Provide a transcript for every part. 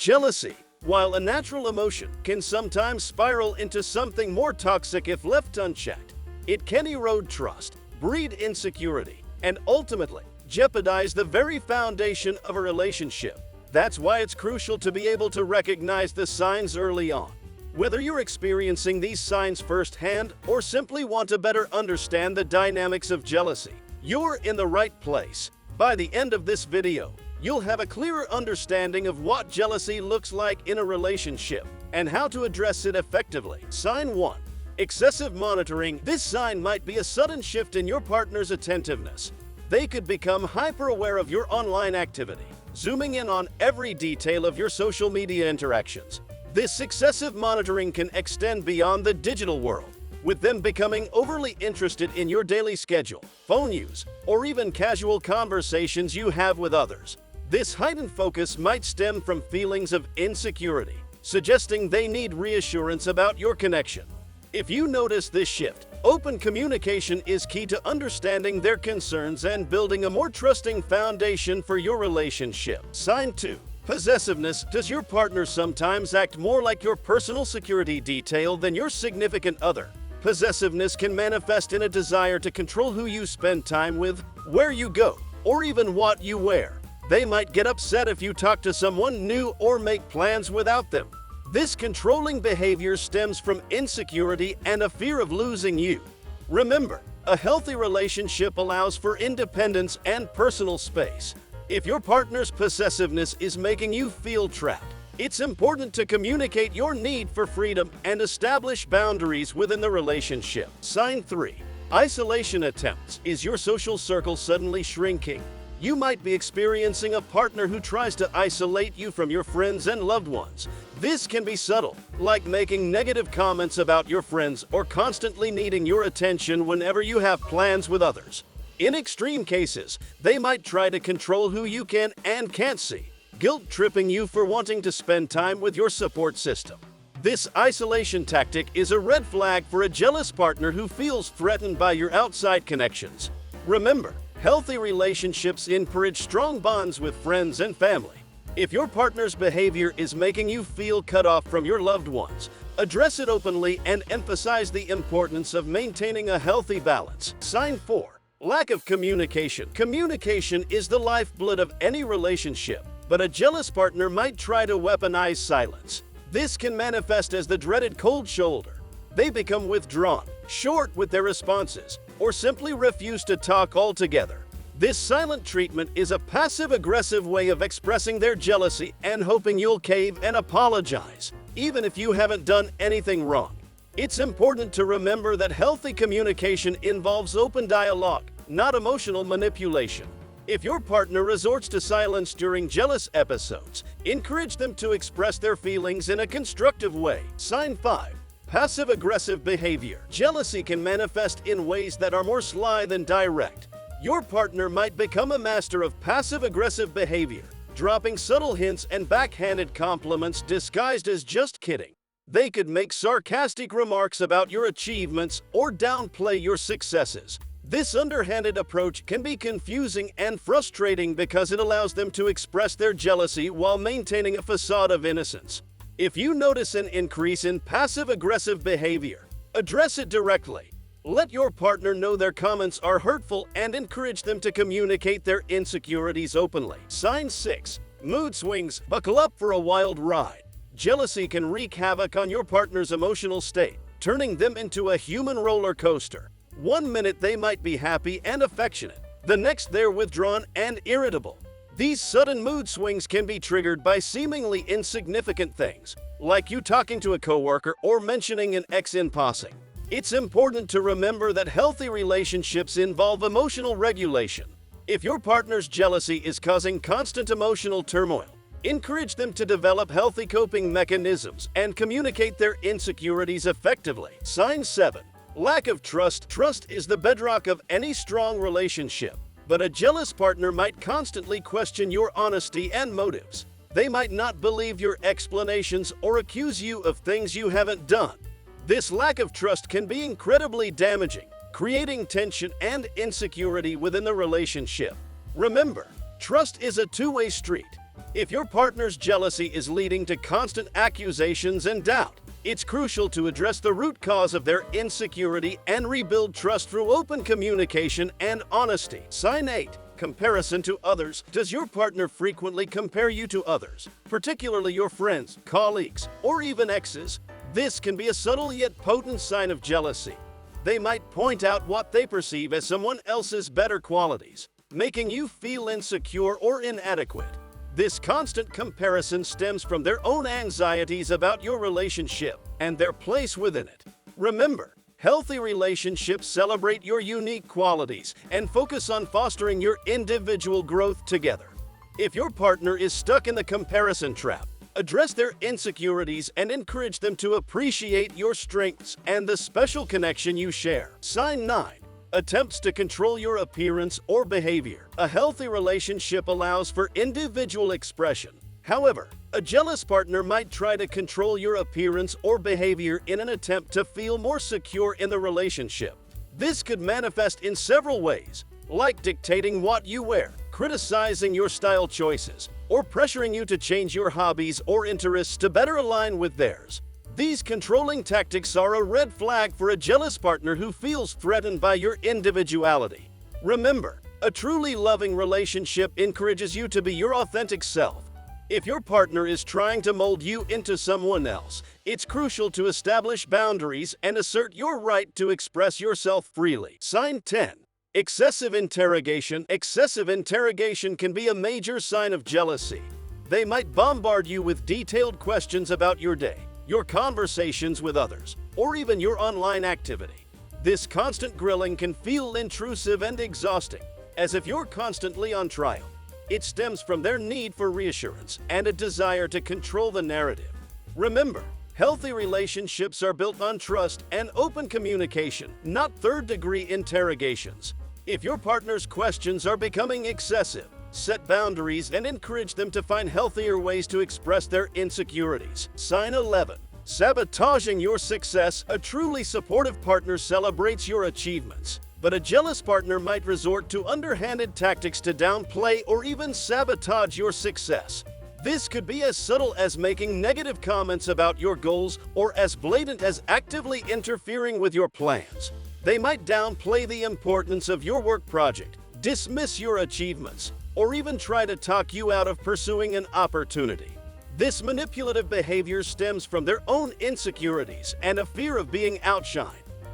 Jealousy, while a natural emotion, can sometimes spiral into something more toxic if left unchecked. It can erode trust, breed insecurity, and ultimately jeopardize the very foundation of a relationship. That's why it's crucial to be able to recognize the signs early on. Whether you're experiencing these signs firsthand or simply want to better understand the dynamics of jealousy, you're in the right place. By the end of this video, you'll have a clearer understanding of what jealousy looks like in a relationship and how to address it effectively. Sign 1. Excessive monitoring. This sign might be a sudden shift in your partner's attentiveness. They could become hyper-aware of your online activity, zooming in on every detail of your social media interactions. This excessive monitoring can extend beyond the digital world, with them becoming overly interested in your daily schedule, phone use, or even casual conversations you have with others. This heightened focus might stem from feelings of insecurity, suggesting they need reassurance about your connection. If you notice this shift, open communication is key to understanding their concerns and building a more trusting foundation for your relationship. Sign 2. Possessiveness. Does your partner sometimes act more like your personal security detail than your significant other? Possessiveness can manifest in a desire to control who you spend time with, where you go, or even what you wear. They might get upset if you talk to someone new or make plans without them. This controlling behavior stems from insecurity and a fear of losing you. Remember, a healthy relationship allows for independence and personal space. If your partner's possessiveness is making you feel trapped, it's important to communicate your need for freedom and establish boundaries within the relationship. Sign 3. Isolation attempts. Is your social circle suddenly shrinking? You might be experiencing a partner who tries to isolate you from your friends and loved ones. This can be subtle, like making negative comments about your friends or constantly needing your attention whenever you have plans with others. In extreme cases, they might try to control who you can and can't see, guilt-tripping you for wanting to spend time with your support system. This isolation tactic is a red flag for a jealous partner who feels threatened by your outside connections. Remember, healthy relationships encourage strong bonds with friends and family. If your partner's behavior is making you feel cut off from your loved ones, address it openly and emphasize the importance of maintaining a healthy balance. Sign 4. Lack of communication. Communication is the lifeblood of any relationship, but a jealous partner might try to weaponize silence. This can manifest as the dreaded cold shoulder. They become withdrawn, short with their responses, or simply refuse to talk altogether. This silent treatment is a passive-aggressive way of expressing their jealousy and hoping you'll cave and apologize, even if you haven't done anything wrong. It's important to remember that healthy communication involves open dialogue, not emotional manipulation. If your partner resorts to silence during jealous episodes, encourage them to express their feelings in a constructive way. Sign 5. Passive-aggressive behavior. Jealousy can manifest in ways that are more sly than direct. Your partner might become a master of passive-aggressive behavior, dropping subtle hints and backhanded compliments disguised as just kidding. They could make sarcastic remarks about your achievements or downplay your successes. This underhanded approach can be confusing and frustrating because it allows them to express their jealousy while maintaining a facade of innocence. If you notice an increase in passive-aggressive behavior, address it directly. Let your partner know their comments are hurtful and encourage them to communicate their insecurities openly. Sign 6. Mood swings. Buckle up for a wild ride. Jealousy can wreak havoc on your partner's emotional state, turning them into a human roller coaster. One minute they might be happy and affectionate, the next they're withdrawn and irritable. These sudden mood swings can be triggered by seemingly insignificant things, like you talking to a coworker or mentioning an ex in passing. It's important to remember that healthy relationships involve emotional regulation. If your partner's jealousy is causing constant emotional turmoil, encourage them to develop healthy coping mechanisms and communicate their insecurities effectively. Sign 7. Lack of trust. Trust is the bedrock of any strong relationship, but a jealous partner might constantly question your honesty and motives. They might not believe your explanations or accuse you of things you haven't done. This lack of trust can be incredibly damaging, creating tension and insecurity within the relationship. Remember, trust is a two-way street. If your partner's jealousy is leading to constant accusations and doubt, it's crucial to address the root cause of their insecurity and rebuild trust through open communication and honesty. Sign 8. Comparison to others. Does your partner frequently compare you to others, particularly your friends, colleagues, or even exes? This can be a subtle yet potent sign of jealousy. They might point out what they perceive as someone else's better qualities, making you feel insecure or inadequate. This constant comparison stems from their own anxieties about your relationship and their place within it. Remember, healthy relationships celebrate your unique qualities and focus on fostering your individual growth together. If your partner is stuck in the comparison trap, address their insecurities and encourage them to appreciate your strengths and the special connection you share. Sign 9. Attempts to control your appearance or behavior. A healthy relationship allows for individual expression. However, a jealous partner might try to control your appearance or behavior in an attempt to feel more secure in the relationship. This could manifest in several ways, like dictating what you wear, criticizing your style choices, or pressuring you to change your hobbies or interests to better align with theirs. These controlling tactics are a red flag for a jealous partner who feels threatened by your individuality. Remember, a truly loving relationship encourages you to be your authentic self. If your partner is trying to mold you into someone else, it's crucial to establish boundaries and assert your right to express yourself freely. Sign 10. Excessive interrogation. Excessive interrogation can be a major sign of jealousy. They might bombard you with detailed questions about your day, your conversations with others, or even your online activity. This constant grilling can feel intrusive and exhausting, as if you're constantly on trial. It stems from their need for reassurance and a desire to control the narrative. Remember, healthy relationships are built on trust and open communication, not third-degree interrogations. If your partner's questions are becoming excessive, set boundaries and encourage them to find healthier ways to express their insecurities. Sign 11. Sabotaging your success. A truly supportive partner celebrates your achievements, but a jealous partner might resort to underhanded tactics to downplay or even sabotage your success. This could be as subtle as making negative comments about your goals or as blatant as actively interfering with your plans. They might downplay the importance of your work project, dismiss your achievements, or even try to talk you out of pursuing an opportunity. This manipulative behavior stems from their own insecurities and a fear of being outshined.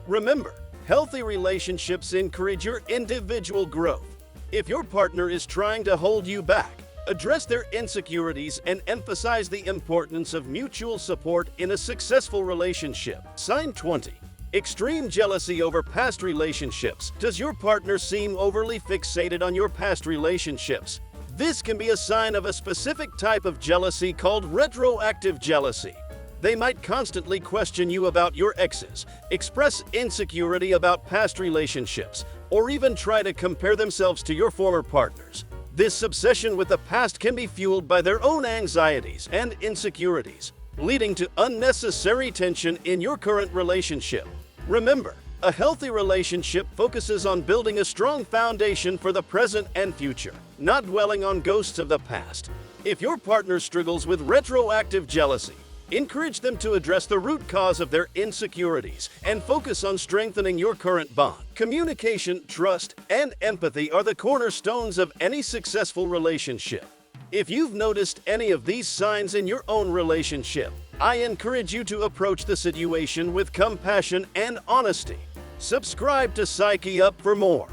Remember, healthy relationships encourage your individual growth. If your partner is trying to hold you back, address their insecurities and emphasize the importance of mutual support in a successful relationship. Sign 20. Extreme jealousy over past relationships. Does your partner seem overly fixated on your past relationships? This can be a sign of a specific type of jealousy called retroactive jealousy. They might constantly question you about your exes, express insecurity about past relationships, or even try to compare themselves to your former partners. This obsession with the past can be fueled by their own anxieties and insecurities, leading to unnecessary tension in your current relationship. Remember, a healthy relationship focuses on building a strong foundation for the present and future, not dwelling on ghosts of the past. If your partner struggles with retroactive jealousy, encourage them to address the root cause of their insecurities and focus on strengthening your current bond. Communication, trust, and empathy are the cornerstones of any successful relationship. If you've noticed any of these signs in your own relationship, I encourage you to approach the situation with compassion and honesty. Subscribe to Psyche Up for more.